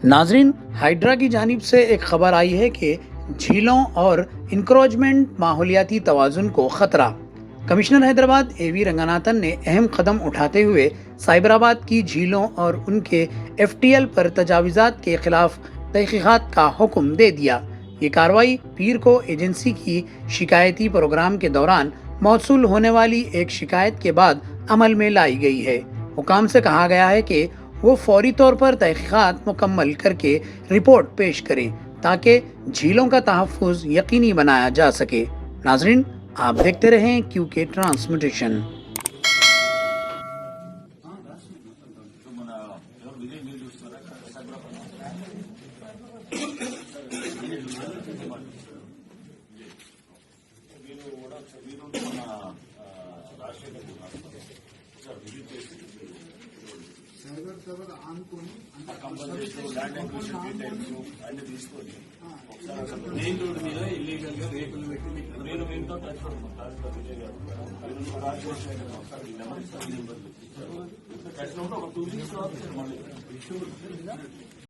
नाजरीन, हाइड्रा की जानिब से एक खबर आई है कि झीलों और इंक्रोचमेंट माहौलियाती तवाज़ुन को ख़तरा। कमिश्नर हैदराबाद एवी रंगनाथन ने अहम कदम उठाते हुए साइबराबाद की झीलों और उनके FTL पर तजावीज़ात के खिलाफ तहक़ीक़ात का हुक्म दे दिया। ये कार्रवाई पीर को एजेंसी की शिकायती प्रोग्राम के दौरान मौसूल होने वाली एक शिकायत के बाद अमल में लाई गई है। हुकाम से कहा गया है कि वो फौरी तौर पर तहक़ीक़ात मुकम्मल करके रिपोर्ट पेश करें ताकि झीलों का तहफ़्फ़ुज़ यकीनी बनाया जा सके। नाज़रीन, आप देखते रहें QK ट्रांसमिटेशन। సర్వర్ ఆనుకొని ల్యాండ్ అక్విజిషన్ డీటెయిల్స్ అన్ని తీసుకొని ఒకసారి మెయిన్ రోడ్ మీద ఇల్లీగల్ గా రేకులు పెట్టి నేను మీతో టచ్ పడుతున్నాను విజయ్ గారు టచ్ ఒక 2 వీక్స్ తర్వాత మళ్ళీ